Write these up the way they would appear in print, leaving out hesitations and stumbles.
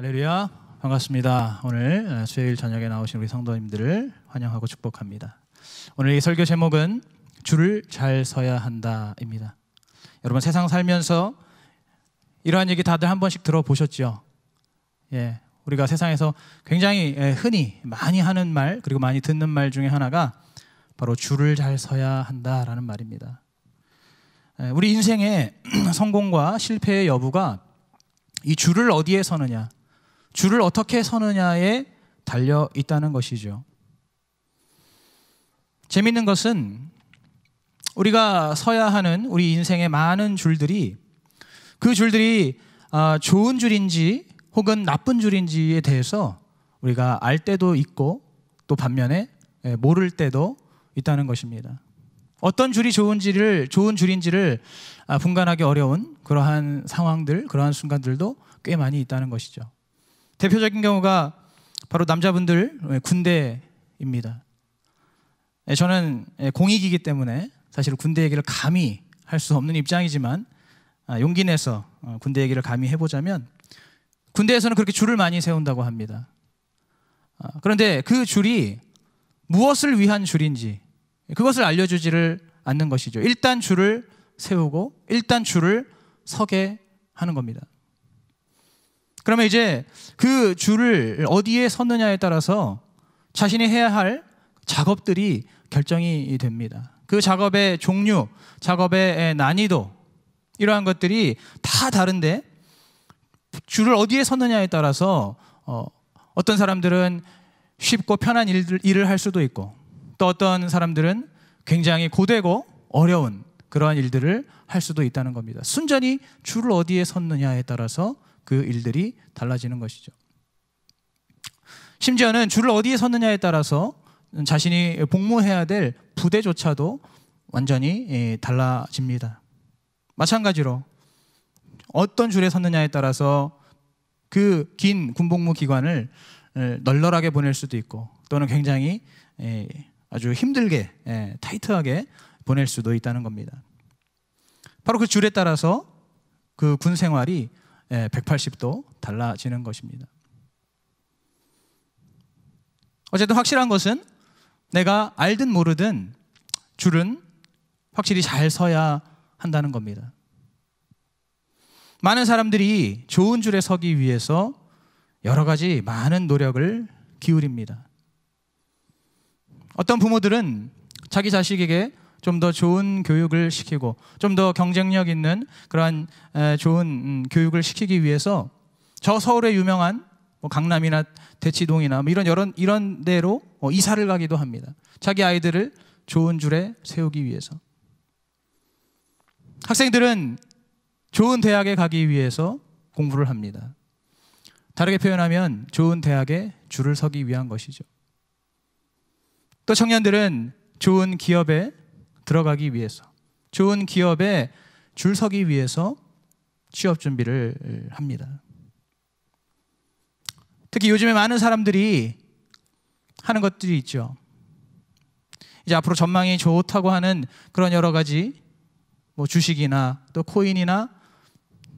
할렐루야, 반갑습니다. 오늘 수요일 저녁에 나오신 우리 성도님들을 환영하고 축복합니다. 오늘 이 설교 제목은 줄을 잘 서야 한다입니다. 여러분, 세상 살면서 이러한 얘기 다들 한 번씩 들어보셨죠? 우리가 세상에서 굉장히 흔히 많이 하는 말, 그리고 많이 듣는 말 중에 하나가 바로 줄을 잘 서야 한다라는 말입니다. 우리 인생의 성공과 실패의 여부가 이 줄을 어디에 서느냐, 줄을 어떻게 서느냐에 달려 있다는 것이죠. 재밌는 것은 우리가 서야 하는 우리 인생의 많은 줄들이, 그 줄들이 좋은 줄인지 혹은 나쁜 줄인지에 대해서 우리가 알 때도 있고, 또 반면에 모를 때도 있다는 것입니다. 어떤 줄이 좋은 줄인지를 분간하기 어려운 그러한 상황들, 그러한 순간들도 꽤 많이 있다는 것이죠. 대표적인 경우가 바로 남자분들 군대입니다. 저는 공익이기 때문에 사실 군대 얘기를 감히 할 수 없는 입장이지만 용기 내서 군대 얘기를 감히 해보자면, 군대에서는 그렇게 줄을 많이 세운다고 합니다. 그런데 그 줄이 무엇을 위한 줄인지 그것을 알려주지를 않는 것이죠. 일단 줄을 세우고 일단 줄을 서게 하는 겁니다. 그러면 이제 그 줄을 어디에 섰느냐에 따라서 자신이 해야 할 작업들이 결정이 됩니다. 그 작업의 종류, 작업의 난이도, 이러한 것들이 다 다른데 줄을 어디에 섰느냐에 따라서 어떤 사람들은 쉽고 편한 일을 할 수도 있고, 또 어떤 사람들은 굉장히 고되고 어려운 그러한 일들을 할 수도 있다는 겁니다. 순전히 줄을 어디에 섰느냐에 따라서 그 일들이 달라지는 것이죠. 심지어는 줄을 어디에 섰느냐에 따라서 자신이 복무해야 될 부대조차도 완전히 달라집니다. 마찬가지로 어떤 줄에 섰느냐에 따라서 그 긴 군복무 기간을 널널하게 보낼 수도 있고, 또는 굉장히 아주 힘들게 타이트하게 보낼 수도 있다는 겁니다. 바로 그 줄에 따라서 그 군 생활이 180도 달라지는 것입니다. 어쨌든 확실한 것은 내가 알든 모르든 줄은 확실히 잘 서야 한다는 겁니다. 많은 사람들이 좋은 줄에 서기 위해서 여러 가지 많은 노력을 기울입니다. 어떤 부모들은 자기 자식에게 좀 더 좋은 교육을 시키고 좀 더 경쟁력 있는 그러한 좋은 교육을 시키기 위해서 저 서울의 유명한 강남이나 대치동이나 이런 데로 이사를 가기도 합니다. 자기 아이들을 좋은 줄에 세우기 위해서. 학생들은 좋은 대학에 가기 위해서 공부를 합니다. 다르게 표현하면 좋은 대학에 줄을 서기 위한 것이죠. 또 청년들은 좋은 기업에 들어가기 위해서, 좋은 기업에 줄 서기 위해서 취업 준비를 합니다. 특히 요즘에 많은 사람들이 하는 것들이 있죠. 이제 앞으로 전망이 좋다고 하는 그런 여러 가지 주식이나 또 코인이나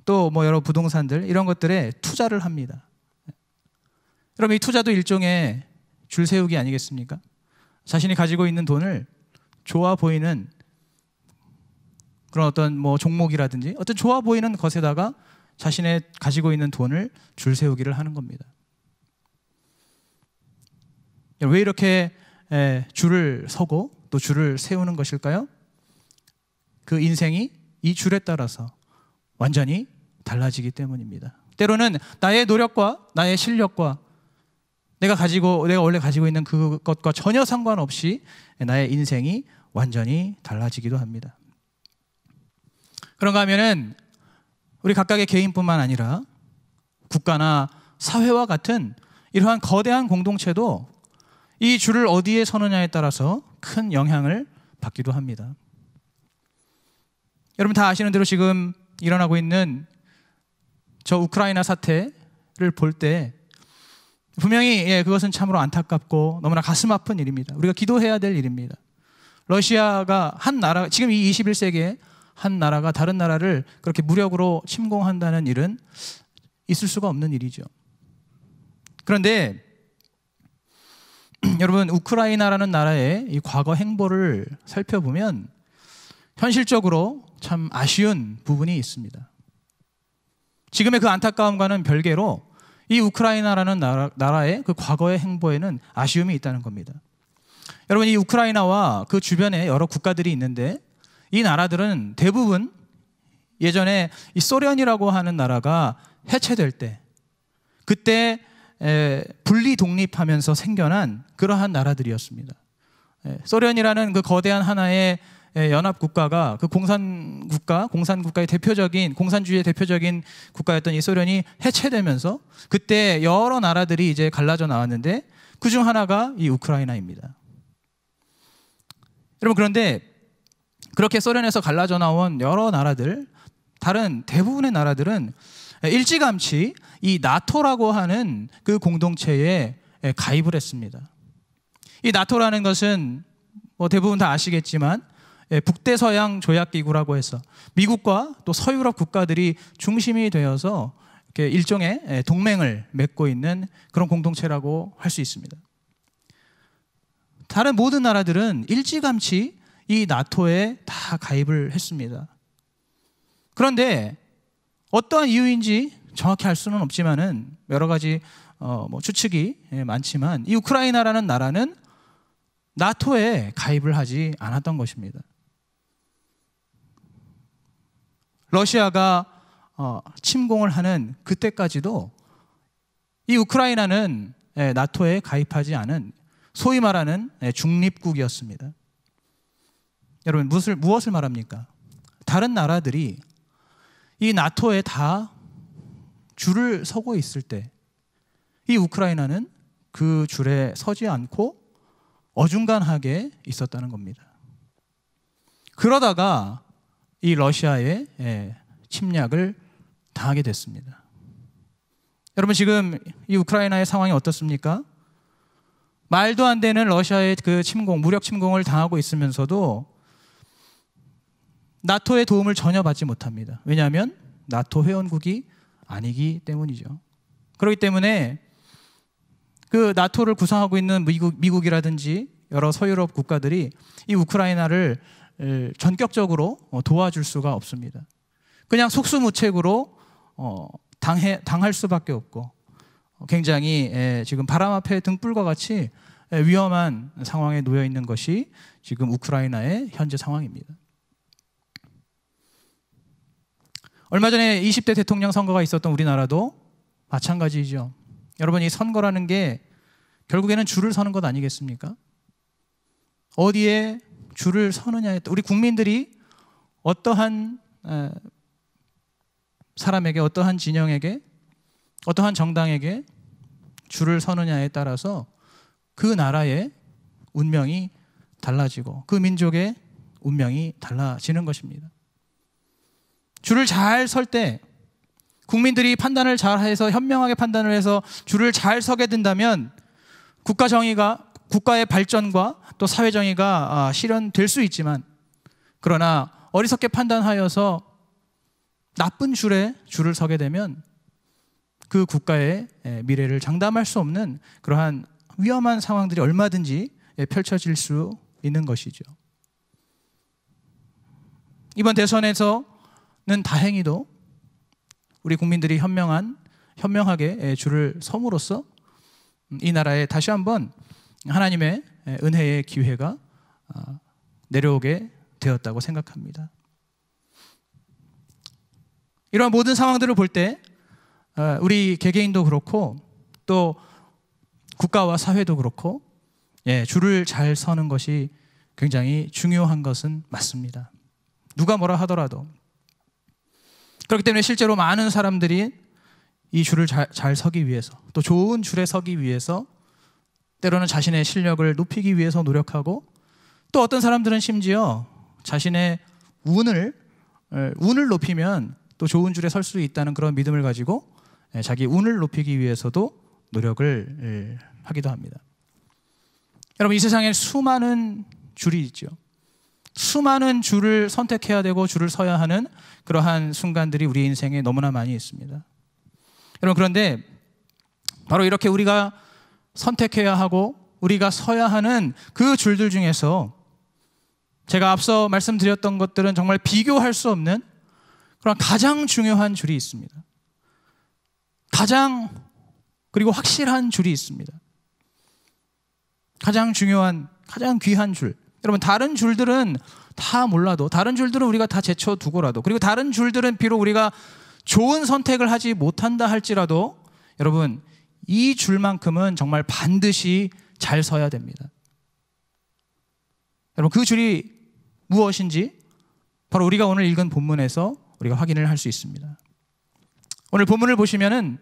또 여러 부동산들, 이런 것들에 투자를 합니다. 그럼 이 투자도 일종의 줄 세우기 아니겠습니까? 자신이 가지고 있는 돈을 좋아 보이는 그런 어떤 종목이라든지 어떤 좋아 보이는 것에다가 자신의 가지고 있는 돈을 줄 세우기를 하는 겁니다. 왜 이렇게 줄을 서고 또 줄을 세우는 것일까요? 그 인생이 이 줄에 따라서 완전히 달라지기 때문입니다. 때로는 나의 노력과 나의 실력과 내가 원래 가지고 있는 그것과 전혀 상관없이 나의 인생이 완전히 달라지기도 합니다. 그런가 하면은 우리 각각의 개인뿐만 아니라 국가나 사회와 같은 이러한 거대한 공동체도 이 줄을 어디에 서느냐에 따라서 큰 영향을 받기도 합니다. 여러분 다 아시는 대로 지금 일어나고 있는 저 우크라이나 사태를 볼 때 분명히 그것은 참으로 안타깝고 너무나 가슴 아픈 일입니다. 우리가 기도해야 될 일입니다. 러시아가 한 나라, 지금 이 21세기에 한 나라가 다른 나라를 그렇게 무력으로 침공한다는 일은 있을 수가 없는 일이죠. 그런데 여러분, 우크라이나라는 나라의 이 과거 행보를 살펴보면 현실적으로 참 아쉬운 부분이 있습니다. 지금의 그 안타까움과는 별개로 이 우크라이나라는 나라의 그 과거의 행보에는 아쉬움이 있다는 겁니다. 여러분, 이 우크라이나와 그 주변에 여러 국가들이 있는데 이 나라들은 대부분 예전에 이 소련이라고 하는 나라가 해체될 때, 그때 분리 독립하면서 생겨난 그러한 나라들이었습니다. 소련이라는 그 거대한 하나의 연합 국가가 그 공산국가의 대표적인, 공산주의의 대표적인 국가였던 이 소련이 해체되면서 그때 여러 나라들이 이제 갈라져 나왔는데 그중 하나가 이 우크라이나입니다. 여러분, 그런데 그렇게 소련에서 갈라져 나온 여러 나라들, 다른 대부분의 나라들은 일찌감치 이 나토라고 하는 그 공동체에 가입을 했습니다. 이 나토라는 것은 뭐 대부분 다 아시겠지만 북대서양 조약기구라고 해서 미국과 또 서유럽 국가들이 중심이 되어서 이렇게 일종의 동맹을 맺고 있는 그런 공동체라고 할 수 있습니다. 다른 모든 나라들은 일찌감치 이 나토에 다 가입을 했습니다. 그런데 어떠한 이유인지 정확히 알 수는 없지만은 여러 가지 추측이 많지만 이 우크라이나라는 나라는 나토에 가입을 하지 않았던 것입니다. 러시아가 침공을 하는 그때까지도 이 우크라이나는 나토에 가입하지 않은 소위 말하는 중립국이었습니다. 여러분, 무엇을 말합니까? 다른 나라들이 이 나토에 다 줄을 서고 있을 때 이 우크라이나는 그 줄에 서지 않고 어중간하게 있었다는 겁니다. 그러다가 이 러시아의 침략을 당하게 됐습니다. 여러분, 지금 이 우크라이나의 상황이 어떻습니까? 말도 안 되는 러시아의 그 무력 침공을 당하고 있으면서도 나토의 도움을 전혀 받지 못합니다. 왜냐하면 나토 회원국이 아니기 때문이죠. 그렇기 때문에 그 나토를 구성하고 있는 미국이라든지 여러 서유럽 국가들이 이 우크라이나를 전격적으로 도와줄 수가 없습니다. 그냥 속수무책으로 당할 수밖에 없고 굉장히 지금 바람 앞에 등불과 같이 위험한 상황에 놓여 있는 것이 지금 우크라이나의 현재 상황입니다. 얼마 전에 20대 대통령 선거가 있었던 우리나라도 마찬가지죠. 여러분, 이 선거라는 게 결국에는 줄을 서는 것 아니겠습니까? 어디에 줄을 서느냐에 따라 우리 국민들이 어떠한 사람에게, 어떠한 진영에게, 어떠한 정당에게 줄을 서느냐에 따라서 그 나라의 운명이 달라지고 그 민족의 운명이 달라지는 것입니다. 줄을 잘 설 때 국민들이 판단을 잘 해서 현명하게 판단을 해서 줄을 잘 서게 된다면 국가 정의가, 국가의 발전과 또 사회 정의가 실현될 수 있지만, 그러나 어리석게 판단하여서 나쁜 줄에 줄을 서게 되면 그 국가의 미래를 장담할 수 없는 그러한 위험한 상황들이 얼마든지 펼쳐질 수 있는 것이죠. 이번 대선에서는 다행히도 우리 국민들이 현명하게 줄을 섬으로써 이 나라에 다시 한번 하나님의 은혜의 기회가 내려오게 되었다고 생각합니다. 이러한 모든 상황들을 볼 때 우리 개개인도 그렇고 또 국가와 사회도 그렇고 줄을 잘 서는 것이 굉장히 중요한 것은 맞습니다. 누가 뭐라 하더라도. 그렇기 때문에 실제로 많은 사람들이 이 줄을 잘 서기 위해서, 또 좋은 줄에 서기 위해서 때로는 자신의 실력을 높이기 위해서 노력하고, 또 어떤 사람들은 심지어 자신의 운을 높이면 또 좋은 줄에 설 수 있다는 그런 믿음을 가지고 자기 운을 높이기 위해서도 노력을 하기도 합니다. 여러분, 이 세상에 수많은 줄이 있죠. 수많은 줄을 선택해야 되고 줄을 서야 하는 그러한 순간들이 우리 인생에 너무나 많이 있습니다. 여러분, 그런데 바로 이렇게 우리가 선택해야 하고 우리가 서야 하는 그 줄들 중에서 제가 앞서 말씀드렸던 것들은 정말 비교할 수 없는 그런 가장 중요한 줄이 있습니다. 그리고 확실한 줄이 있습니다. 가장 중요한, 가장 귀한 줄. 여러분, 다른 줄들은 다 몰라도, 다른 줄들은 우리가 다 제쳐두고라도, 그리고 다른 줄들은 비록 우리가 좋은 선택을 하지 못한다 할지라도, 여러분, 이 줄만큼은 정말 반드시 잘 서야 됩니다. 여러분, 그 줄이 무엇인지 바로 우리가 오늘 읽은 본문에서 우리가 확인을 할 수 있습니다. 오늘 본문을 보시면은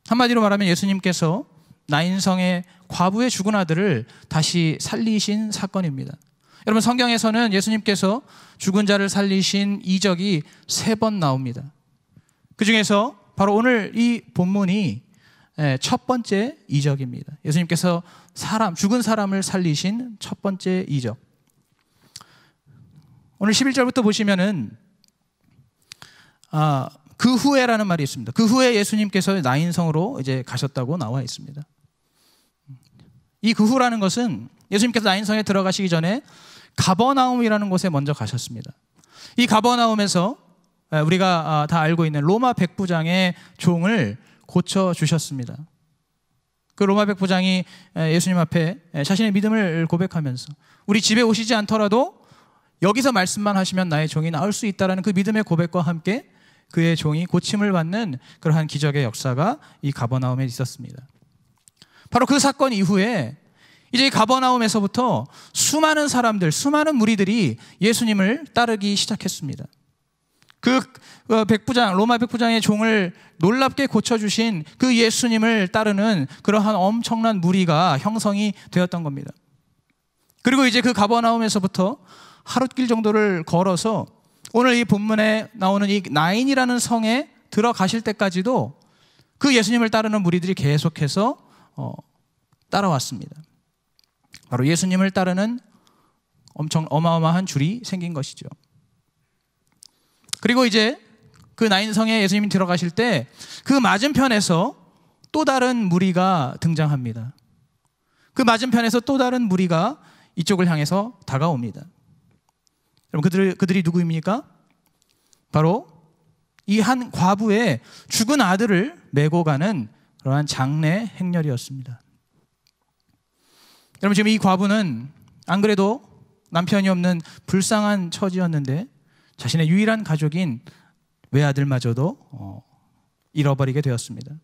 한마디로 말하면 예수님께서 나인성의 과부의 죽은 아들을 다시 살리신 사건입니다. 여러분, 성경에서는 예수님께서 죽은 자를 살리신 이적이 3번 나옵니다. 그 중에서 바로 오늘 이 본문이 첫 번째 이적입니다. 예수님께서 죽은 사람을 살리신 첫 번째 이적. 오늘 11절부터 보시면은 그 후에라는 말이 있습니다. 그 후에 예수님께서 나인성으로 이제 가셨다고 나와 있습니다. 이 그 후라는 것은 예수님께서 나인성에 들어가시기 전에 가버나움이라는 곳에 먼저 가셨습니다. 이 가버나움에서 우리가 다 알고 있는 로마 백부장의 종을 고쳐주셨습니다. 그 로마 백부장이 예수님 앞에 자신의 믿음을 고백하면서 우리 집에 오시지 않더라도 여기서 말씀만 하시면 나의 종이 나을 수 있다는 그 믿음의 고백과 함께 그의 종이 고침을 받는 그러한 기적의 역사가 이 가버나움에 있었습니다. 바로 그 사건 이후에 이제 이 가버나움에서부터 수많은 사람들, 수많은 무리들이 예수님을 따르기 시작했습니다. 그 로마 백부장의 종을 놀랍게 고쳐주신 그 예수님을 따르는 그러한 엄청난 무리가 형성이 되었던 겁니다. 그리고 이제 그 가버나움에서부터 하룻길 정도를 걸어서 오늘 이 본문에 나오는 이 나인이라는 성에 들어가실 때까지도 그 예수님을 따르는 무리들이 계속해서 따라왔습니다. 바로 예수님을 따르는 엄청 어마어마한 줄이 생긴 것이죠. 그리고 이제 그 나인성에 예수님이 들어가실 때 그 맞은편에서 또 다른 무리가 등장합니다. 그 맞은편에서 또 다른 무리가 이쪽을 향해서 다가옵니다. 여러분, 그들이 누구입니까? 바로 이 한 과부의 죽은 아들을 메고 가는 그러한 장례 행렬이었습니다. 여러분, 지금 이 과부는 안 그래도 남편이 없는 불쌍한 처지였는데 자신의 유일한 가족인 외아들마저도 잃어버리게 되었습니다.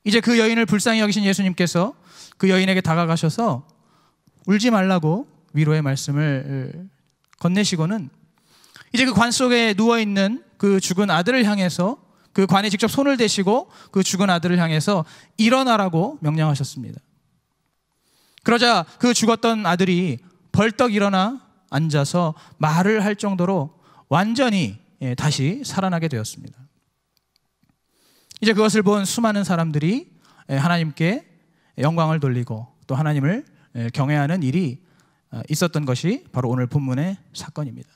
이제 그 여인을 불쌍히 여기신 예수님께서 그 여인에게 다가가셔서 울지 말라고 위로의 말씀을 건네시고는 이제 그 관 속에 누워있는 그 죽은 아들을 향해서 그 관에 직접 손을 대시고 그 죽은 아들을 향해서 일어나라고 명령하셨습니다. 그러자 그 죽었던 아들이 벌떡 일어나 앉아서 말을 할 정도로 완전히 다시 살아나게 되었습니다. 이제 그것을 본 수많은 사람들이 하나님께 영광을 돌리고 또 하나님을 경외하는 일이 있었던 것이 바로 오늘 본문의 사건입니다.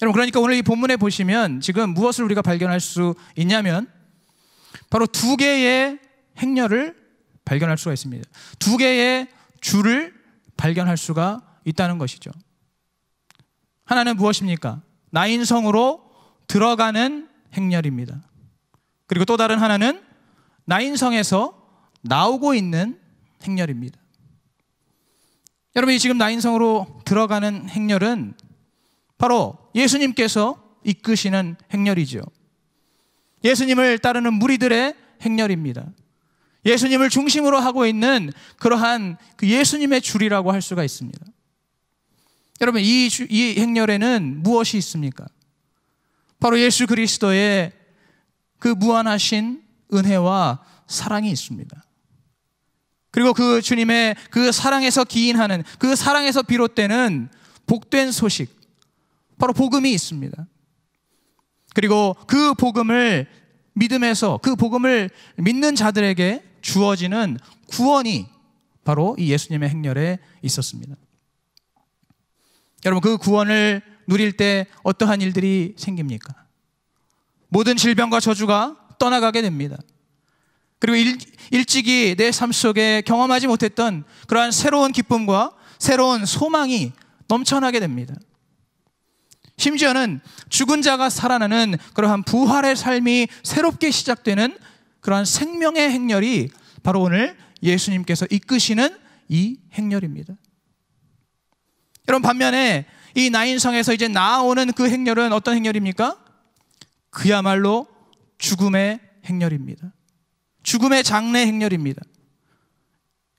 여러분, 그러니까 오늘 이 본문에 보시면 지금 무엇을 우리가 발견할 수 있냐면 바로 2개의 행렬을 발견할 수가 있습니다. 2개의 줄을 발견할 수가 있다는 것이죠. 하나는 무엇입니까? 나인성으로 들어가는 행렬입니다. 그리고 또 다른 하나는 나인성에서 나오고 있는 행렬입니다. 여러분이 지금 나인성으로 들어가는 행렬은 바로 예수님께서 이끄시는 행렬이죠. 예수님을 따르는 무리들의 행렬입니다. 예수님을 중심으로 하고 있는 그러한 그 예수님의 줄이라고 할 수가 있습니다. 여러분, 이 행렬에는 무엇이 있습니까? 바로 예수 그리스도의 그 무한하신 은혜와 사랑이 있습니다. 그리고 그 주님의 그 사랑에서 기인하는, 그 사랑에서 비롯되는 복된 소식, 바로 복음이 있습니다. 그리고 그 복음을 믿음에서, 그 복음을 믿는 자들에게 주어지는 구원이 바로 이 예수님의 행렬에 있었습니다. 여러분, 그 구원을 누릴 때 어떠한 일들이 생깁니까? 모든 질병과 저주가 떠나가게 됩니다. 그리고 일찍이 내 삶 속에 경험하지 못했던 그러한 새로운 기쁨과 새로운 소망이 넘쳐나게 됩니다. 심지어는 죽은 자가 살아나는 그러한 부활의 삶이 새롭게 시작되는 그러한 생명의 행렬이 바로 오늘 예수님께서 이끄시는 이 행렬입니다. 여러분, 반면에 이 나인성에서 이제 나아오는 그 행렬은 어떤 행렬입니까? 그야말로 죽음의 행렬입니다. 죽음의 장례 행렬입니다.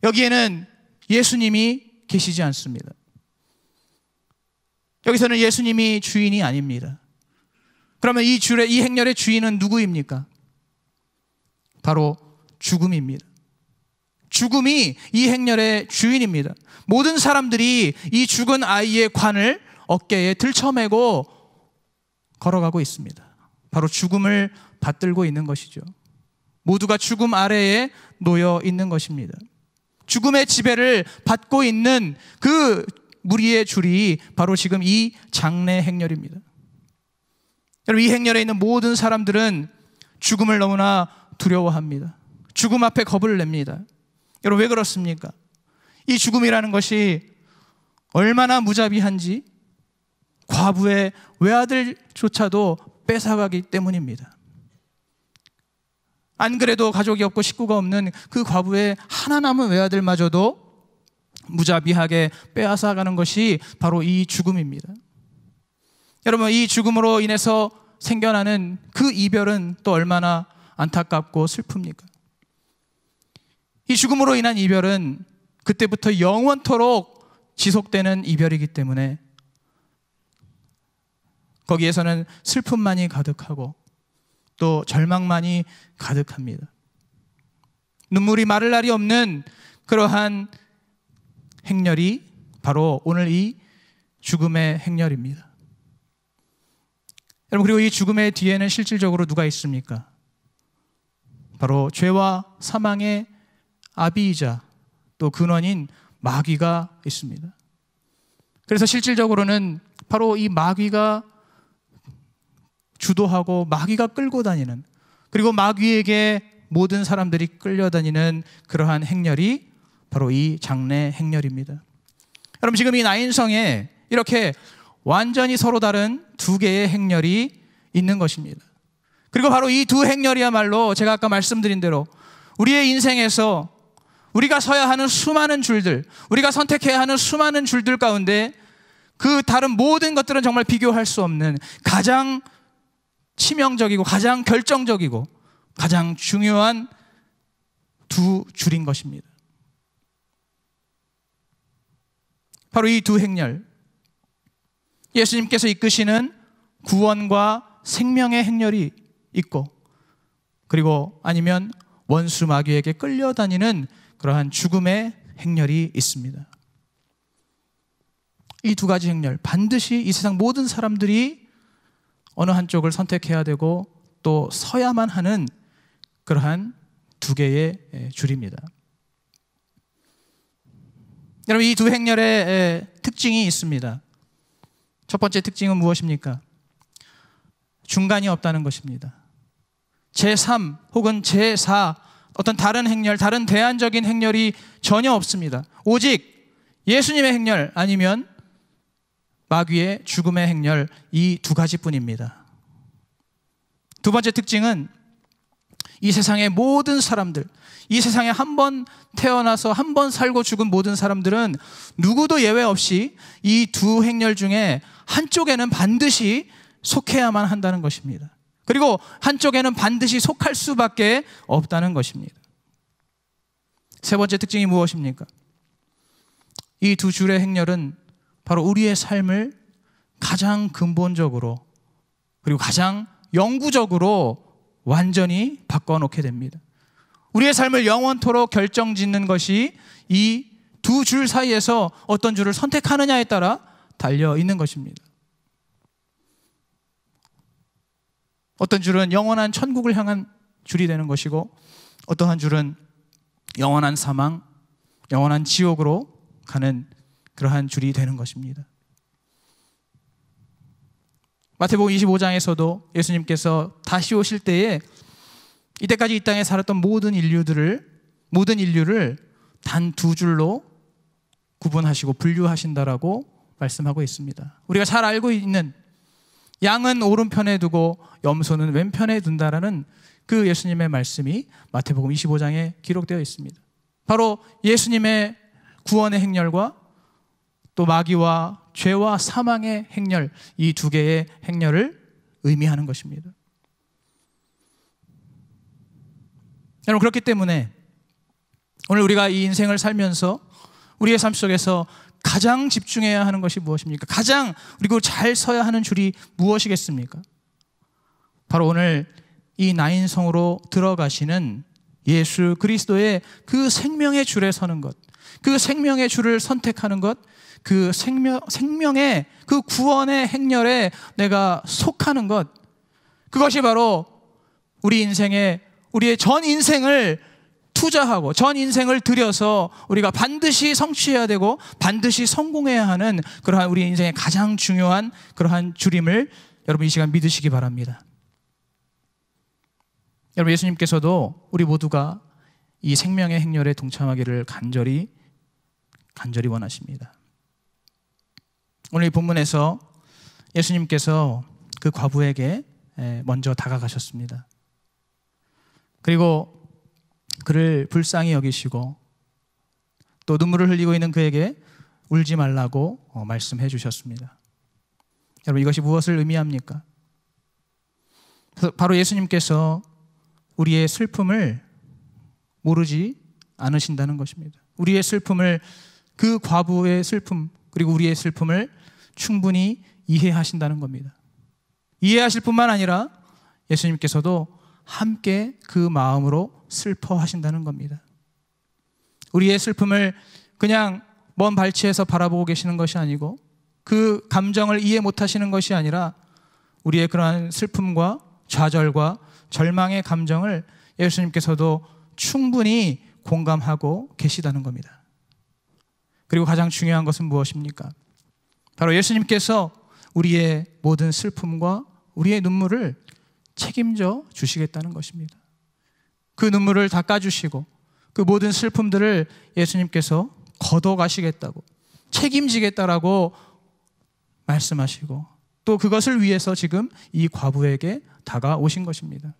여기에는 예수님이 계시지 않습니다. 여기서는 예수님이 주인이 아닙니다. 그러면 이 행렬의 주인은 누구입니까? 바로 죽음입니다. 죽음이 이 행렬의 주인입니다. 모든 사람들이 이 죽은 아이의 관을 어깨에 들쳐매고 걸어가고 있습니다. 바로 죽음을 받들고 있는 것이죠. 모두가 죽음 아래에 놓여 있는 것입니다. 죽음의 지배를 받고 있는 그 무리의 줄이 바로 지금 이 장례 행렬입니다. 여러분, 이 행렬에 있는 모든 사람들은 죽음을 너무나 두려워합니다. 죽음 앞에 겁을 냅니다. 여러분, 왜 그렇습니까? 이 죽음이라는 것이 얼마나 무자비한지 과부의 외아들조차도 뺏어가기 때문입니다. 안 그래도 가족이 없고 식구가 없는 그 과부의 하나 남은 외아들마저도 무자비하게 빼앗아가는 것이 바로 이 죽음입니다. 여러분, 이 죽음으로 인해서 생겨나는 그 이별은 또 얼마나 안타깝고 슬픕니까? 이 죽음으로 인한 이별은 그때부터 영원토록 지속되는 이별이기 때문에 거기에서는 슬픔만이 가득하고 또 절망만이 가득합니다. 눈물이 마를 날이 없는 그러한 행렬이 바로 오늘 이 죽음의 행렬입니다. 여러분, 그리고 이 죽음의 뒤에는 실질적으로 누가 있습니까? 바로 죄와 사망의 아비이자 또 근원인 마귀가 있습니다. 그래서 실질적으로는 바로 이 마귀가 주도하고 마귀가 끌고 다니는, 그리고 마귀에게 모든 사람들이 끌려다니는 그러한 행렬이 바로 이 장례 행렬입니다. 여러분, 지금 이 나인성에 이렇게 완전히 서로 다른 두 개의 행렬이 있는 것입니다. 그리고 바로 이 두 행렬이야말로 제가 아까 말씀드린 대로 우리의 인생에서 우리가 서야 하는 수많은 줄들, 우리가 선택해야 하는 수많은 줄들 가운데 그 다른 모든 것들은 정말 비교할 수 없는 가장 치명적이고 가장 결정적이고 가장 중요한 두 줄인 것입니다. 바로 이 두 행렬, 예수님께서 이끄시는 구원과 생명의 행렬이 있고, 그리고 아니면 원수 마귀에게 끌려다니는 그러한 죽음의 행렬이 있습니다. 이 두 가지 행렬, 반드시 이 세상 모든 사람들이 어느 한쪽을 선택해야 되고 또 서야만 하는 그러한 두 개의 줄입니다. 여러분, 이 두 행렬의 특징이 있습니다. 첫 번째 특징은 무엇입니까? 중간이 없다는 것입니다. 제3 혹은 제4 어떤 다른 행렬, 다른 대안적인 행렬이 전혀 없습니다. 오직 예수님의 행렬 아니면 마귀의 죽음의 행렬, 이 두 가지뿐입니다. 두 번째 특징은 이 세상의 모든 사람들, 이 세상에 한 번 태어나서 한 번 살고 죽은 모든 사람들은 누구도 예외 없이 이 두 행렬 중에 한쪽에는 반드시 속해야만 한다는 것입니다. 그리고 한쪽에는 반드시 속할 수밖에 없다는 것입니다. 세 번째 특징이 무엇입니까? 이 두 줄의 행렬은 바로 우리의 삶을 가장 근본적으로 그리고 가장 영구적으로 완전히 바꿔놓게 됩니다. 우리의 삶을 영원토록 결정짓는 것이 이 두 줄 사이에서 어떤 줄을 선택하느냐에 따라 달려 있는 것입니다. 어떤 줄은 영원한 천국을 향한 줄이 되는 것이고, 어떤 한 줄은 영원한 사망, 영원한 지옥으로 가는 그러한 줄이 되는 것입니다. 마태복음 25장에서도 예수님께서 다시 오실 때에 이때까지 이 땅에 살았던 모든 인류를 단 두 줄로 구분하시고 분류하신다라고 말씀하고 있습니다. 우리가 잘 알고 있는 양은 오른편에 두고 염소는 왼편에 둔다라는 그 예수님의 말씀이 마태복음 25장에 기록되어 있습니다. 바로 예수님의 구원의 행렬과 또 마귀와 죄와 사망의 행렬, 이 두 개의 행렬을 의미하는 것입니다. 여러분, 그렇기 때문에 오늘 우리가 이 인생을 살면서 우리의 삶 속에서 가장 집중해야 하는 것이 무엇입니까? 가장 그리고 잘 서야 하는 줄이 무엇이겠습니까? 바로 오늘 이 나인성으로 들어가시는 예수 그리스도의 그 생명의 줄에 서는 것, 그 생명의 줄을 선택하는 것, 그 생명의 그 구원의 행렬에 내가 속하는 것, 그것이 바로 우리의 전 인생을 투자하고 전 인생을 들여서 우리가 반드시 성취해야 되고 반드시 성공해야 하는 그러한 우리 인생의 가장 중요한 그러한 줄임을 여러분 이 시간 믿으시기 바랍니다. 여러분, 예수님께서도 우리 모두가 이 생명의 행렬에 동참하기를 간절히 원하십니다. 오늘 이 본문에서 예수님께서 그 과부에게 먼저 다가가셨습니다. 그리고 그를 불쌍히 여기시고 또 눈물을 흘리고 있는 그에게 울지 말라고 말씀해 주셨습니다. 여러분, 이것이 무엇을 의미합니까? 바로 예수님께서 우리의 슬픔을 모르지 않으신다는 것입니다. 우리의 슬픔을, 그 과부의 슬픔 그리고 우리의 슬픔을 충분히 이해하신다는 겁니다. 이해하실 뿐만 아니라 예수님께서도 함께 그 마음으로 슬퍼하신다는 겁니다. 우리의 슬픔을 그냥 먼 발치에서 바라보고 계시는 것이 아니고 그 감정을 이해 못하시는 것이 아니라 우리의 그러한 슬픔과 좌절과 절망의 감정을 예수님께서도 충분히 공감하고 계시다는 겁니다. 그리고 가장 중요한 것은 무엇입니까? 바로 예수님께서 우리의 모든 슬픔과 우리의 눈물을 책임져 주시겠다는 것입니다. 그 눈물을 닦아주시고 그 모든 슬픔들을 예수님께서 걷어가시겠다고, 책임지겠다라고 말씀하시고 또 그것을 위해서 지금 이 과부에게 다가오신 것입니다.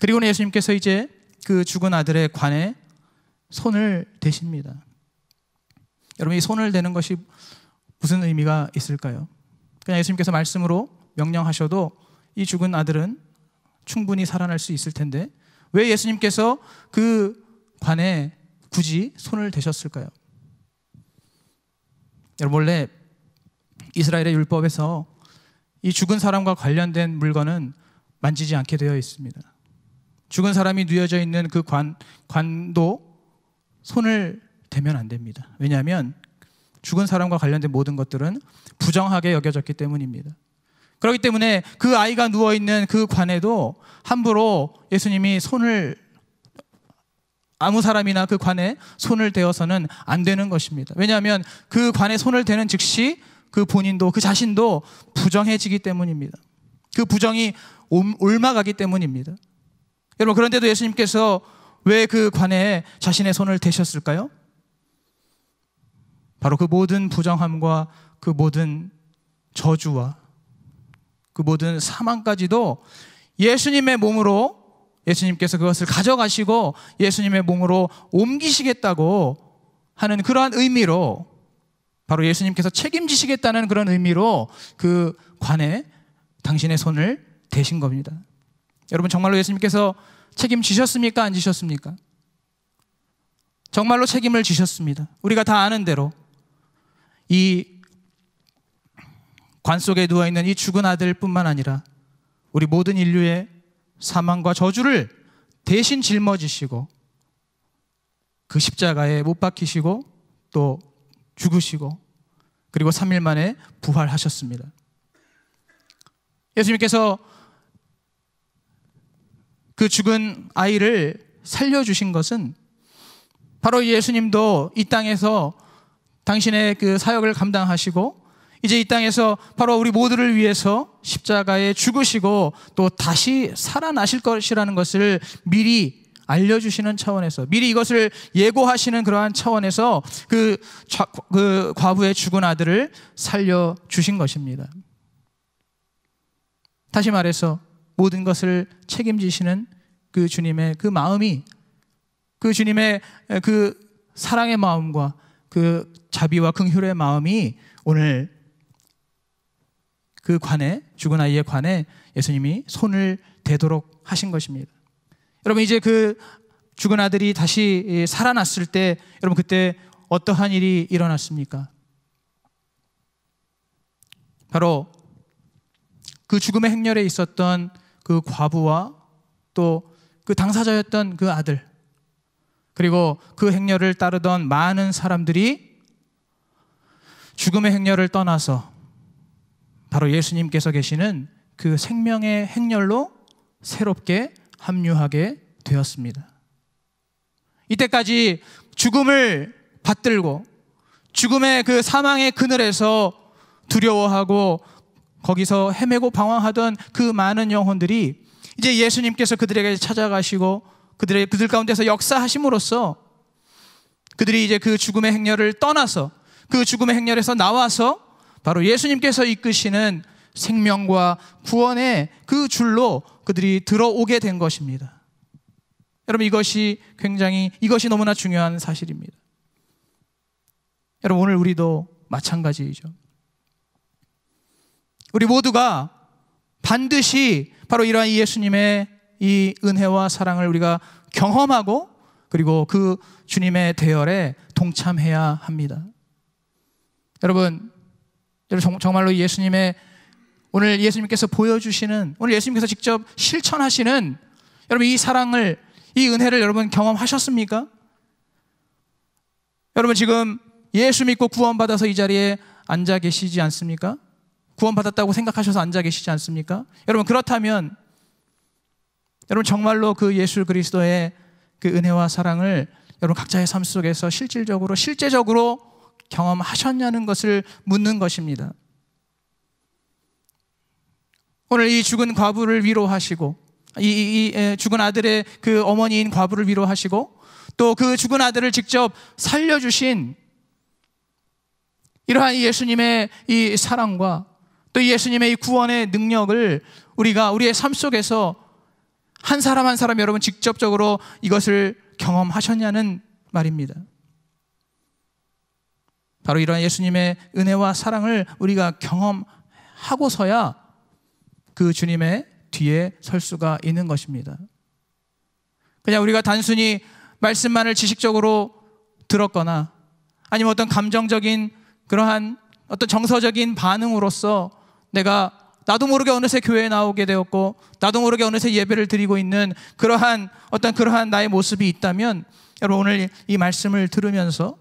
그리고는 예수님께서 이제 그 죽은 아들의 관에 손을 대십니다. 여러분, 이 손을 대는 것이 무슨 의미가 있을까요? 그냥 예수님께서 말씀으로 명령하셔도 이 죽은 아들은 충분히 살아날 수 있을 텐데 왜 예수님께서 그 관에 굳이 손을 대셨을까요? 여러분, 원래 이스라엘의 율법에서 이 죽은 사람과 관련된 물건은 만지지 않게 되어 있습니다. 죽은 사람이 누워져 있는 그 관도 손을 대면 안 됩니다. 왜냐하면 죽은 사람과 관련된 모든 것들은 부정하게 여겨졌기 때문입니다. 그렇기 때문에 그 아이가 누워있는 그 관에도 함부로 예수님이 아무 사람이나 그 관에 손을 대어서는 안 되는 것입니다. 왜냐하면 그 관에 손을 대는 즉시 그 본인도, 그 자신도 부정해지기 때문입니다. 그 부정이 옮아가기 때문입니다. 여러분, 그런데도 예수님께서 왜 그 관에 자신의 손을 대셨을까요? 바로 그 모든 부정함과 그 모든 저주와 그 모든 사망까지도 예수님의 몸으로, 예수님께서 그것을 가져가시고 예수님의 몸으로 옮기시겠다고 하는 그러한 의미로, 바로 예수님께서 책임지시겠다는 그런 의미로 그 관에 당신의 손을 대신 겁니다. 여러분, 정말로 예수님께서 책임지셨습니까? 안 지셨습니까? 정말로 책임을 지셨습니다. 우리가 다 아는 대로 이 관 속에 누워있는 이 죽은 아들뿐만 아니라 우리 모든 인류의 사망과 저주를 대신 짊어지시고 그 십자가에 못 박히시고 또 죽으시고 그리고 3일 만에 부활하셨습니다. 예수님께서 그 죽은 아이를 살려주신 것은 바로 예수님도 이 땅에서 당신의 그 사역을 감당하시고 이제 이 땅에서 바로 우리 모두를 위해서 십자가에 죽으시고 또 다시 살아나실 것이라는 것을 미리 알려주시는 차원에서, 미리 이것을 예고하시는 그러한 차원에서 그 과부의 죽은 아들을 살려주신 것입니다. 다시 말해서 모든 것을 책임지시는 그 주님의 그 마음이, 그 주님의 그 사랑의 마음과 그 자비와 긍휼의 마음이 오늘 그 관에, 죽은 아이의 관에 예수님이 손을 대도록 하신 것입니다. 여러분, 이제 그 죽은 아들이 다시 살아났을 때 여러분 그때 어떠한 일이 일어났습니까? 바로 그 죽음의 행렬에 있었던 그 과부와 또 그 당사자였던 그 아들, 그리고 그 행렬을 따르던 많은 사람들이 죽음의 행렬을 떠나서 바로 예수님께서 계시는 그 생명의 행렬로 새롭게 합류하게 되었습니다. 이때까지 죽음을 받들고 죽음의 그 사망의 그늘에서 두려워하고 거기서 헤매고 방황하던 그 많은 영혼들이 이제 예수님께서 그들에게 찾아가시고 그들 가운데서 역사하심으로써 그들이 이제 그 죽음의 행렬을 떠나서 그 죽음의 행렬에서 나와서 바로 예수님께서 이끄시는 생명과 구원의 그 줄로 그들이 들어오게 된 것입니다. 여러분, 이것이 너무나 중요한 사실입니다. 여러분, 오늘 우리도 마찬가지이죠. 우리 모두가 반드시 바로 이러한 예수님의 이 은혜와 사랑을 우리가 경험하고 그리고 그 주님의 대열에 동참해야 합니다. 여러분 정말로 오늘 예수님께서 보여주시는, 오늘 예수님께서 직접 실천하시는 여러분 이 사랑을, 이 은혜를 여러분 경험하셨습니까? 여러분 지금 예수 믿고 구원받아서 이 자리에 앉아 계시지 않습니까? 구원받았다고 생각하셔서 앉아 계시지 않습니까? 여러분 그렇다면 여러분 정말로 그 예수 그리스도의 그 은혜와 사랑을 여러분 각자의 삶 속에서 실제적으로 경험하셨냐는 것을 묻는 것입니다. 오늘 이 죽은 과부를 위로하시고 이 죽은 아들의 그 어머니인 과부를 위로하시고 또 그 죽은 아들을 직접 살려주신 이러한 예수님의 이 사랑과 또 예수님의 이 구원의 능력을 우리가 우리의 삶 속에서 한 사람 한 사람 여러분 직접적으로 이것을 경험하셨냐는 말입니다. 바로 이러한 예수님의 은혜와 사랑을 우리가 경험하고서야 그 주님의 뒤에 설 수가 있는 것입니다. 그냥 우리가 단순히 말씀만을 지식적으로 들었거나 아니면 어떤 감정적인 그러한 어떤 정서적인 반응으로서 나도 모르게 어느새 교회에 나오게 되었고 나도 모르게 어느새 예배를 드리고 있는 그러한 나의 모습이 있다면 여러분 오늘 이 말씀을 들으면서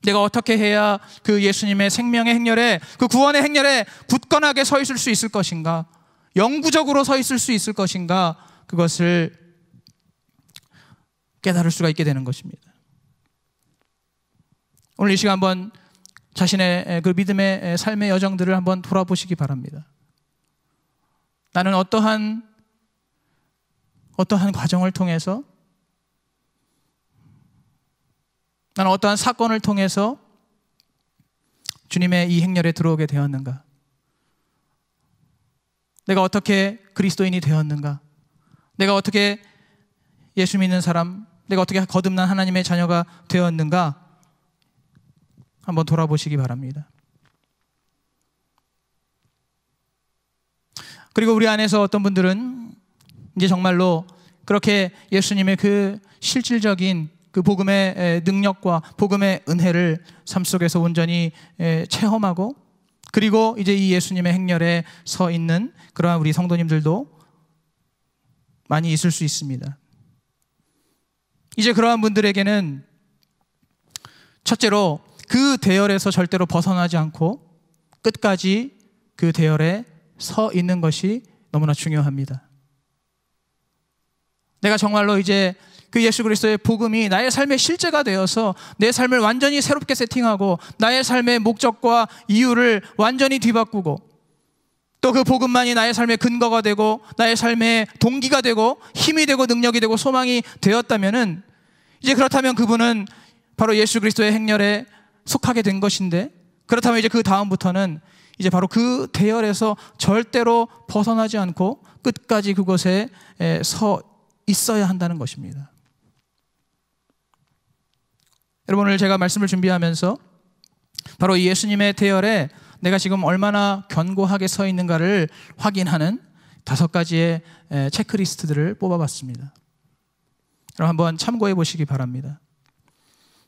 내가 어떻게 해야 그 예수님의 생명의 행렬에, 그 구원의 행렬에 굳건하게 서 있을 수 있을 것인가, 영구적으로 서 있을 수 있을 것인가, 그것을 깨달을 수가 있게 되는 것입니다. 오늘 이 시간 한번 자신의 그 믿음의 삶의 여정들을 한번 돌아보시기 바랍니다. 나는 어떠한 과정을 통해서, 나는 어떠한 사건을 통해서 주님의 이 행렬에 들어오게 되었는가? 내가 어떻게 그리스도인이 되었는가? 내가 어떻게 예수 믿는 사람, 내가 어떻게 거듭난 하나님의 자녀가 되었는가? 한번 돌아보시기 바랍니다. 그리고 우리 안에서 어떤 분들은 이제 정말로 그렇게 예수님의 그 실질적인 그 복음의 능력과 복음의 은혜를 삶 속에서 온전히 체험하고 그리고 이제 이 예수님의 행렬에 서 있는 그러한 우리 성도님들도 많이 있을 수 있습니다. 이제 그러한 분들에게는 첫째로 그 대열에서 절대로 벗어나지 않고 끝까지 그 대열에 서 있는 것이 너무나 중요합니다. 내가 정말로 이제 그 예수 그리스도의 복음이 나의 삶의 실제가 되어서 내 삶을 완전히 새롭게 세팅하고 나의 삶의 목적과 이유를 완전히 뒤바꾸고 또 그 복음만이 나의 삶의 근거가 되고 나의 삶의 동기가 되고 힘이 되고 능력이 되고 소망이 되었다면은 이제 그렇다면 그분은 바로 예수 그리스도의 행렬에 속하게 된 것인데, 그렇다면 이제 그 다음부터는 이제 바로 그 대열에서 절대로 벗어나지 않고 끝까지 그곳에 서 있어야 한다는 것입니다. 여러분, 오늘 제가 말씀을 준비하면서 바로 이 예수님의 대열에 내가 지금 얼마나 견고하게 서 있는가를 확인하는 5가지의 체크리스트들을 뽑아봤습니다. 여러분, 한번 참고해 보시기 바랍니다.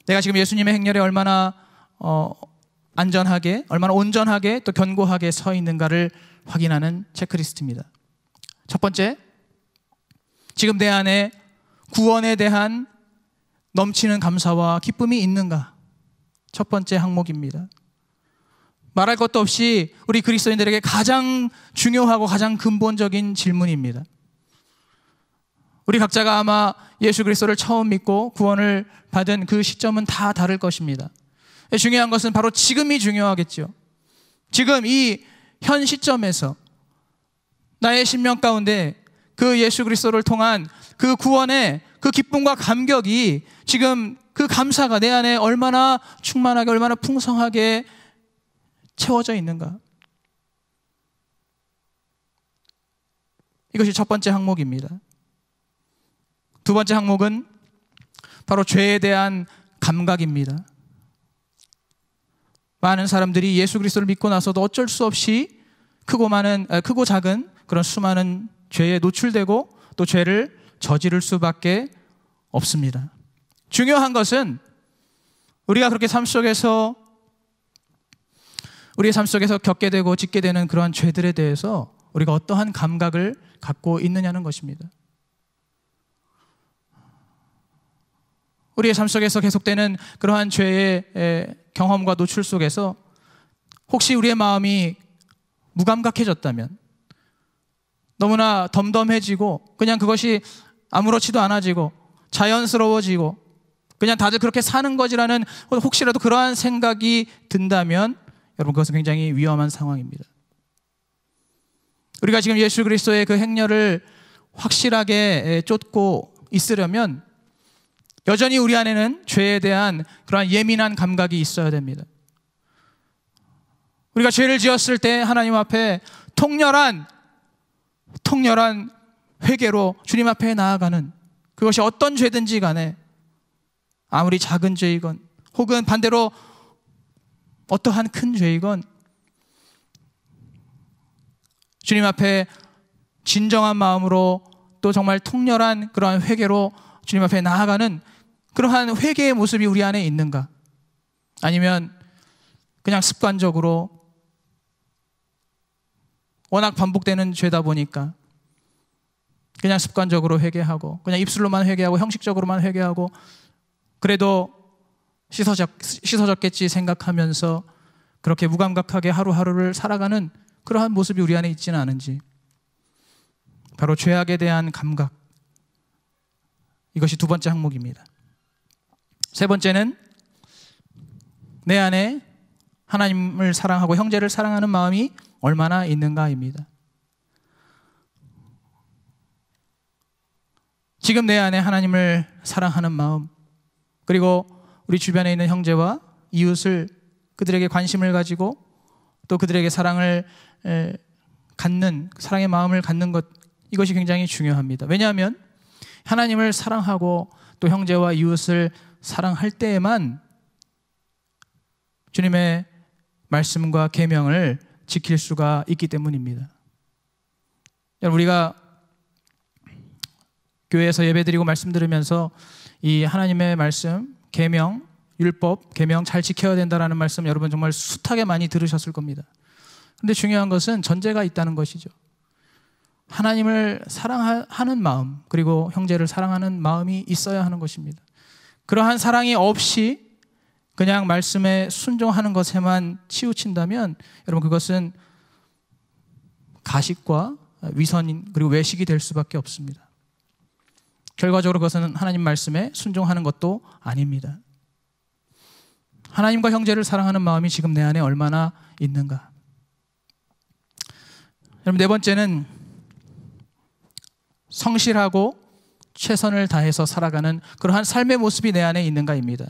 내가 지금 예수님의 행렬에 얼마나 안전하게, 얼마나 온전하게 또 견고하게 서 있는가를 확인하는 체크리스트입니다. 첫 번째, 지금 내 안에 구원에 대한 넘치는 감사와 기쁨이 있는가? 첫 번째 항목입니다. 말할 것도 없이 우리 그리스도인들에게 가장 중요하고 가장 근본적인 질문입니다. 우리 각자가 아마 예수 그리스도를 처음 믿고 구원을 받은 그 시점은 다 다를 것입니다. 중요한 것은 바로 지금이 중요하겠죠. 지금 이 현 시점에서 나의 심령 가운데 그 예수 그리스도를 통한 그 구원의 그 기쁨과 감격이, 지금 그 감사가 내 안에 얼마나 충만하게, 얼마나 풍성하게 채워져 있는가? 이것이 첫 번째 항목입니다. 두 번째 항목은 바로 죄에 대한 감각입니다. 많은 사람들이 예수 그리스도를 믿고 나서도 어쩔 수 없이 크고 작은 그런 수많은 죄에 노출되고 또 죄를 저지를 수밖에 없습니다. 중요한 것은 우리가 그렇게 우리의 삶 속에서 겪게 되고 짓게 되는 그러한 죄들에 대해서 우리가 어떠한 감각을 갖고 있느냐는 것입니다. 우리의 삶 속에서 계속되는 그러한 죄의 경험과 노출 속에서 혹시 우리의 마음이 무감각해졌다면, 너무나 덤덤해지고 그냥 그것이 아무렇지도 않아지고 자연스러워지고 그냥 다들 그렇게 사는 거지라는 혹시라도 그러한 생각이 든다면 여러분, 그것은 굉장히 위험한 상황입니다. 우리가 지금 예수 그리스도의 그 행렬을 확실하게 쫓고 있으려면 여전히 우리 안에는 죄에 대한 그러한 예민한 감각이 있어야 됩니다. 우리가 죄를 지었을 때 하나님 앞에 통렬한 회개로 주님 앞에 나아가는, 그것이 어떤 죄든지 간에 아무리 작은 죄이건 혹은 반대로 어떠한 큰 죄이건 주님 앞에 진정한 마음으로 또 정말 통렬한 그러한 회개로 주님 앞에 나아가는 그러한 회개의 모습이 우리 안에 있는가? 아니면 그냥 습관적으로 워낙 반복되는 죄다 보니까 그냥 습관적으로 회개하고 그냥 입술로만 회개하고 형식적으로만 회개하고 그래도 씻어졌겠지 생각하면서 그렇게 무감각하게 하루하루를 살아가는 그러한 모습이 우리 안에 있지는 않은지, 바로 죄악에 대한 감각, 이것이 두 번째 항목입니다. 세 번째는 내 안에 하나님을 사랑하고 형제를 사랑하는 마음이 얼마나 있는가입니다. 지금 내 안에 하나님을 사랑하는 마음, 그리고 우리 주변에 있는 형제와 이웃을, 그들에게 관심을 가지고 또 그들에게 사랑을 갖는, 사랑의 마음을 갖는 것, 이것이 굉장히 중요합니다. 왜냐하면 하나님을 사랑하고 또 형제와 이웃을 사랑할 때에만 주님의 말씀과 계명을 지킬 수가 있기 때문입니다. 우리가 교회에서 예배드리고 말씀 들으면서 이 하나님의 말씀, 계명, 율법, 계명 잘 지켜야 된다라는 말씀 여러분 정말 숱하게 많이 들으셨을 겁니다. 그런데 중요한 것은 전제가 있다는 것이죠. 하나님을 사랑하는 마음, 그리고 형제를 사랑하는 마음이 있어야 하는 것입니다. 그러한 사랑이 없이 그냥 말씀에 순종하는 것에만 치우친다면 여러분, 그것은 가식과 위선 그리고 외식이 될 수밖에 없습니다. 결과적으로 그것은 하나님 말씀에 순종하는 것도 아닙니다. 하나님과 형제를 사랑하는 마음이 지금 내 안에 얼마나 있는가? 여러분, 네 번째는 성실하고 최선을 다해서 살아가는 그러한 삶의 모습이 내 안에 있는가입니다.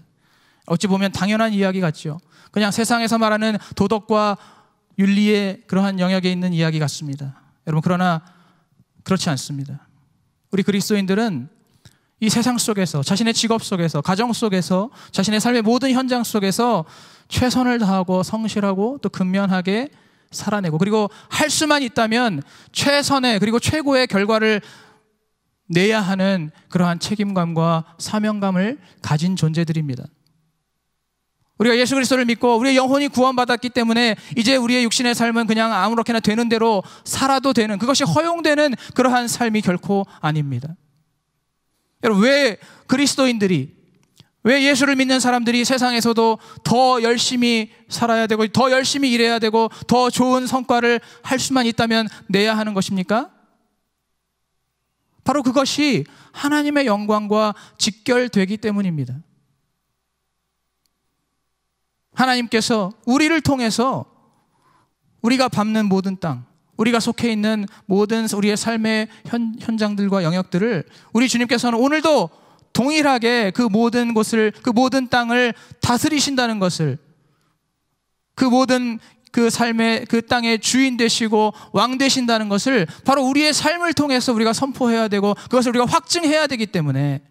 어찌 보면 당연한 이야기 같죠. 그냥 세상에서 말하는 도덕과 윤리의 그러한 영역에 있는 이야기 같습니다. 여러분, 그러나 그렇지 않습니다. 우리 그리스도인들은 이 세상 속에서, 자신의 직업 속에서, 가정 속에서, 자신의 삶의 모든 현장 속에서 최선을 다하고 성실하고 또 근면하게 살아내고, 그리고 할 수만 있다면 최선의 그리고 최고의 결과를 내야 하는 그러한 책임감과 사명감을 가진 존재들입니다. 우리가 예수 그리스도를 믿고 우리의 영혼이 구원받았기 때문에 이제 우리의 육신의 삶은 그냥 아무렇게나 되는 대로 살아도 되는, 그것이 허용되는 그러한 삶이 결코 아닙니다. 여러분, 왜 그리스도인들이, 왜 예수를 믿는 사람들이 세상에서도 더 열심히 살아야 되고 더 열심히 일해야 되고 더 좋은 성과를 할 수만 있다면 내야 하는 것입니까? 바로 그것이 하나님의 영광과 직결되기 때문입니다. 하나님께서 우리를 통해서 우리가 밟는 모든 땅, 우리가 속해 있는 모든 우리의 삶의 현장들과 영역들을 우리 주님께서는 오늘도 동일하게 그 모든 곳을, 그 모든 땅을 다스리신다는 것을, 그 모든 그 삶의 그 땅의 주인 되시고 왕 되신다는 것을 바로 우리의 삶을 통해서 우리가 선포해야 되고 그것을 우리가 확증해야 되기 때문에,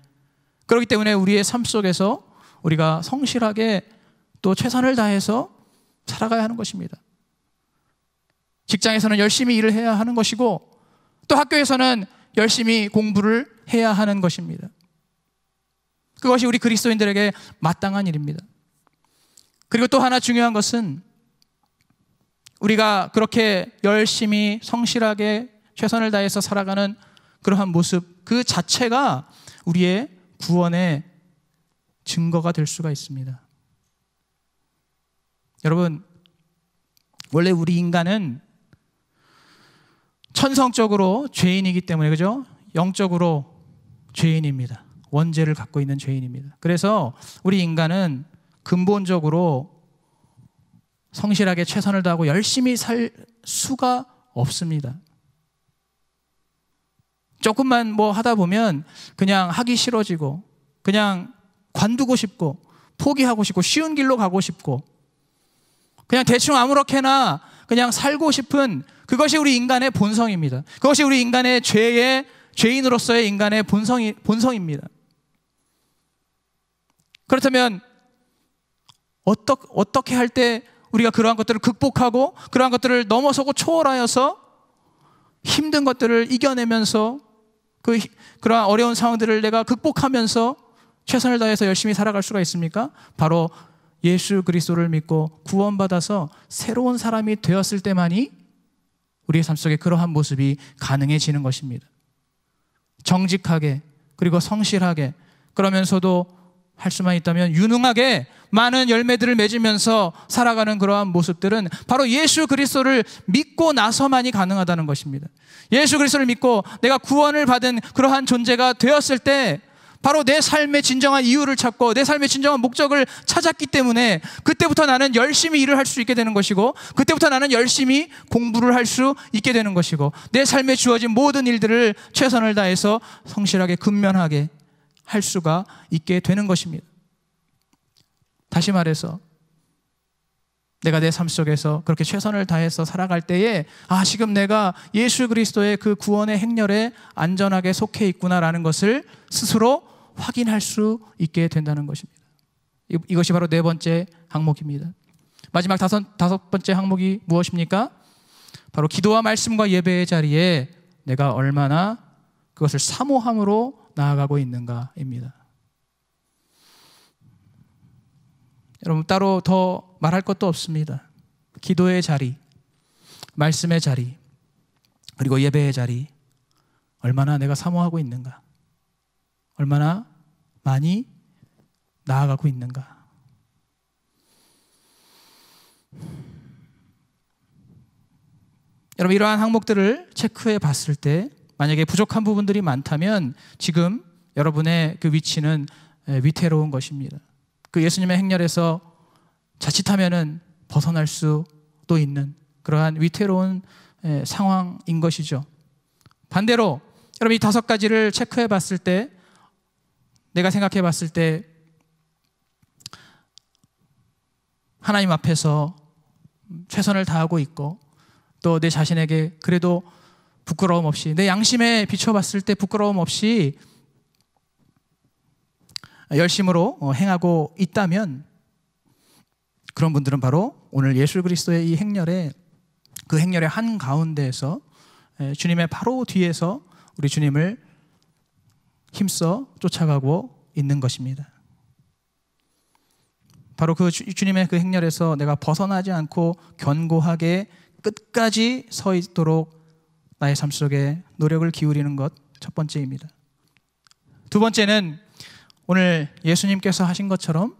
그렇기 때문에 우리의 삶 속에서 우리가 성실하게 또 최선을 다해서 살아가야 하는 것입니다. 직장에서는 열심히 일을 해야 하는 것이고 또 학교에서는 열심히 공부를 해야 하는 것입니다. 그것이 우리 그리스도인들에게 마땅한 일입니다. 그리고 또 하나 중요한 것은 우리가 그렇게 열심히 성실하게 최선을 다해서 살아가는 그러한 모습 그 자체가 우리의 구원의 증거가 될 수가 있습니다. 여러분, 원래 우리 인간은 천성적으로 죄인이기 때문에, 그죠? 영적으로 죄인입니다. 원죄를 갖고 있는 죄인입니다. 그래서 우리 인간은 근본적으로 성실하게 최선을 다하고 열심히 살 수가 없습니다. 조금만 뭐 하다 보면 그냥 하기 싫어지고 그냥 관두고 싶고 포기하고 싶고 쉬운 길로 가고 싶고 그냥 대충 아무렇게나 그냥 살고 싶은, 그것이 우리 인간의 본성입니다. 그것이 우리 인간의 죄인으로서의 인간의 본성입니다. 그렇다면 어떻게 할 때 우리가 그러한 것들을 극복하고 그러한 것들을 넘어서고 초월하여서 힘든 것들을 이겨내면서 그러한 어려운 상황들을 내가 극복하면서 최선을 다해서 열심히 살아갈 수가 있습니까? 바로 예수 그리스도를 믿고 구원받아서 새로운 사람이 되었을 때만이 우리의 삶 속에 그러한 모습이 가능해지는 것입니다. 정직하게 그리고 성실하게, 그러면서도 할 수만 있다면 유능하게 많은 열매들을 맺으면서 살아가는 그러한 모습들은 바로 예수 그리스도를 믿고 나서만이 가능하다는 것입니다. 예수 그리스도를 믿고 내가 구원을 받은 그러한 존재가 되었을 때 바로 내 삶의 진정한 이유를 찾고 내 삶의 진정한 목적을 찾았기 때문에 그때부터 나는 열심히 일을 할 수 있게 되는 것이고 그때부터 나는 열심히 공부를 할 수 있게 되는 것이고 내 삶에 주어진 모든 일들을 최선을 다해서 성실하게 근면하게 할 수가 있게 되는 것입니다. 다시 말해서 내가 내 삶 속에서 그렇게 최선을 다해서 살아갈 때에 지금 내가 예수 그리스도의 그 구원의 행렬에 안전하게 속해 있구나라는 것을 스스로 확인할 수 있게 된다는 것입니다. 이것이 바로 네 번째 항목입니다. 마지막 다섯 번째 항목이 무엇입니까? 바로 기도와 말씀과 예배의 자리에 내가 얼마나 그것을 사모함으로 나아가고 있는가입니다. 여러분, 따로 더 말할 것도 없습니다. 기도의 자리, 말씀의 자리, 그리고 예배의 자리, 얼마나 내가 사모하고 있는가, 얼마나 많이 나아가고 있는가. 여러분, 이러한 항목들을 체크해 봤을 때 만약에 부족한 부분들이 많다면 지금 여러분의 그 위치는 위태로운 것입니다. 그 예수님의 행렬에서 자칫하면은 벗어날 수도 있는 그러한 위태로운 상황인 것이죠. 반대로 여러분 이 5가지를 체크해 봤을 때, 내가 생각해 봤을 때 하나님 앞에서 최선을 다하고 있고, 또 내 자신에게 그래도 부끄러움 없이, 내 양심에 비춰봤을 때 부끄러움 없이 열심으로 행하고 있다면, 그런 분들은 바로 오늘 예수 그리스도의 이 행렬에, 그 행렬의 한가운데에서 주님의 바로 뒤에서 우리 주님을 힘써 쫓아가고 있는 것입니다. 바로 그 주님의 그 행렬에서 내가 벗어나지 않고 견고하게 끝까지 서 있도록 나의 삶 속에 노력을 기울이는 것, 첫 번째입니다. 두 번째는 오늘 예수님께서 하신 것처럼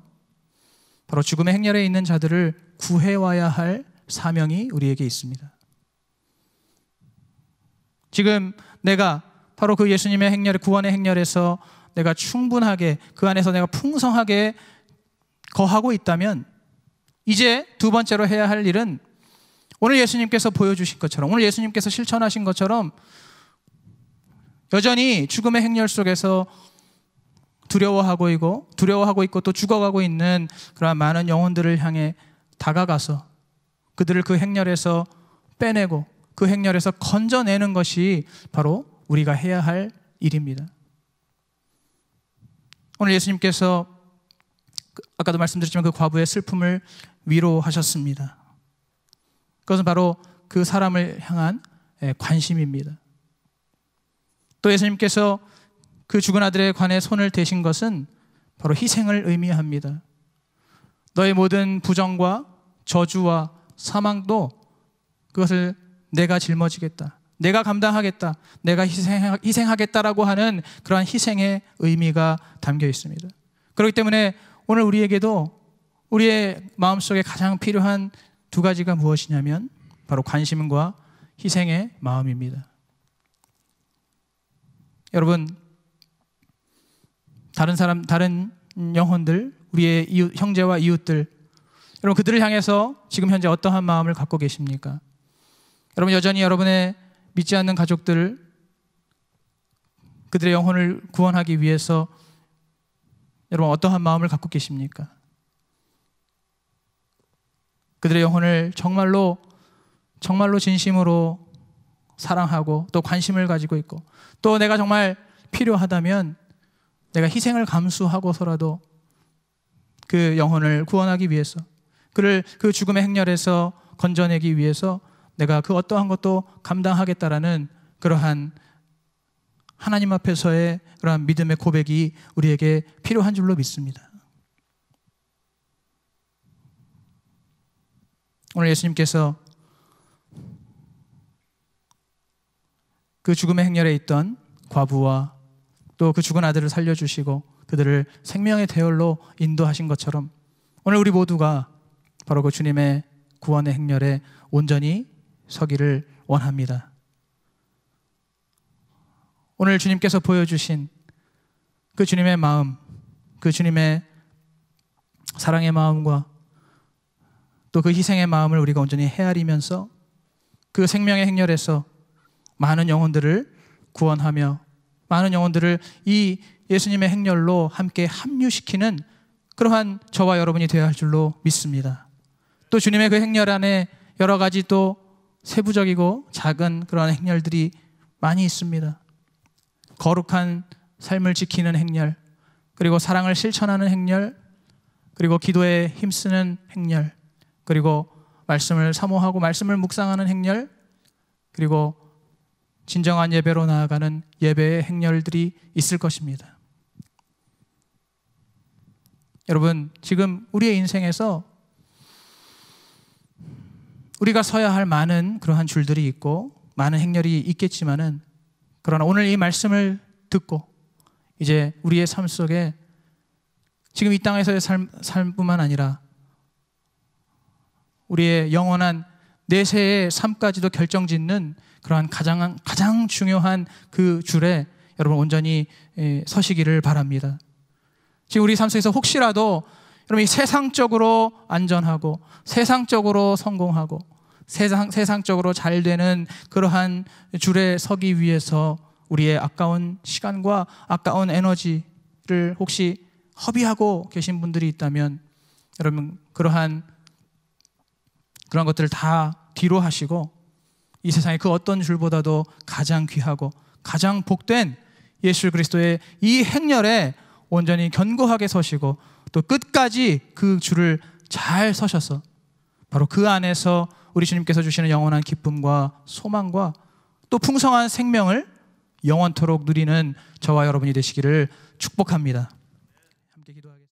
바로 죽음의 행렬에 있는 자들을 구해와야 할 사명이 우리에게 있습니다. 지금 내가 바로 그 예수님의 행렬, 구원의 행렬에서 내가 충분하게, 그 안에서 내가 풍성하게 거하고 있다면, 이제 두 번째로 해야 할 일은 오늘 예수님께서 보여주신 것처럼, 오늘 예수님께서 실천하신 것처럼 여전히 죽음의 행렬 속에서 두려워하고 있고 또 죽어가고 있는 그러한 많은 영혼들을 향해 다가가서 그들을 그 행렬에서 빼내고 그 행렬에서 건져내는 것이 바로 우리가 해야 할 일입니다. 오늘 예수님께서 아까도 말씀드렸지만 그 과부의 슬픔을 위로하셨습니다. 그것은 바로 그 사람을 향한 관심입니다. 또 예수님께서 그 죽은 아들에 관해 손을 대신 것은 바로 희생을 의미합니다. 너의 모든 부정과 저주와 사망도 그것을 내가 짊어지겠다, 내가 감당하겠다, 내가 희생하겠다라고 하는 그러한 희생의 의미가 담겨 있습니다. 그렇기 때문에 오늘 우리에게도 우리의 마음속에 가장 필요한 두 가지가 무엇이냐면 바로 관심과 희생의 마음입니다. 여러분, 다른 영혼들, 우리의 이웃, 형제와 이웃들, 여러분 그들을 향해서 지금 현재 어떠한 마음을 갖고 계십니까? 여러분 여전히 여러분의 믿지 않는 가족들을, 그들의 영혼을 구원하기 위해서 여러분 어떠한 마음을 갖고 계십니까? 그들의 영혼을 정말로 진심으로 사랑하고 또 관심을 가지고 있고, 또 내가 정말 필요하다면 내가 희생을 감수하고서라도 그 영혼을 구원하기 위해서, 그를 그 죽음의 행렬에서 건져내기 위해서 내가 그 어떠한 것도 감당하겠다라는 그러한 하나님 앞에서의 그러한 믿음의 고백이 우리에게 필요한 줄로 믿습니다. 오늘 예수님께서 그 죽음의 행렬에 있던 과부와 또 그 죽은 아들을 살려주시고 그들을 생명의 대열로 인도하신 것처럼 오늘 우리 모두가 바로 그 주님의 구원의 행렬에 온전히 서기를 원합니다. 오늘 주님께서 보여주신 그 주님의 마음, 그 주님의 사랑의 마음과 또 그 희생의 마음을 우리가 온전히 헤아리면서 그 생명의 행렬에서 많은 영혼들을 구원하며 많은 영혼들을 이 예수님의 행렬로 함께 합류시키는 그러한 저와 여러분이 되어야 할 줄로 믿습니다. 또 주님의 그 행렬 안에 여러 가지 또 세부적이고 작은 그러한 행렬들이 많이 있습니다. 거룩한 삶을 지키는 행렬, 그리고 사랑을 실천하는 행렬, 그리고 기도에 힘쓰는 행렬, 그리고 말씀을 사모하고 말씀을 묵상하는 행렬, 그리고 진정한 예배로 나아가는 예배의 행렬들이 있을 것입니다. 여러분, 지금 우리의 인생에서 우리가 서야 할 많은 그러한 줄들이 있고 많은 행렬이 있겠지만은, 그러나 오늘 이 말씀을 듣고 이제 우리의 삶 속에 지금 이 땅에서의 삶뿐만 아니라 우리의 영원한 내세의 삶까지도 결정짓는 그러한 가장 중요한 그 줄에 여러분 온전히 서시기를 바랍니다. 지금 우리 삶 속에서 혹시라도 여러분 이 세상적으로 안전하고 세상적으로 성공하고 세상적으로 잘 되는 그러한 줄에 서기 위해서 우리의 아까운 시간과 아까운 에너지를 혹시 허비하고 계신 분들이 있다면 여러분 그런 것들을 다 뒤로 하시고 이 세상의 그 어떤 줄보다도 가장 귀하고 가장 복된 예수 그리스도의 이 행렬에 온전히 견고하게 서시고 또 끝까지 그 줄을 잘 서셔서 바로 그 안에서 우리 주님께서 주시는 영원한 기쁨과 소망과 또 풍성한 생명을 영원토록 누리는 저와 여러분이 되시기를 축복합니다.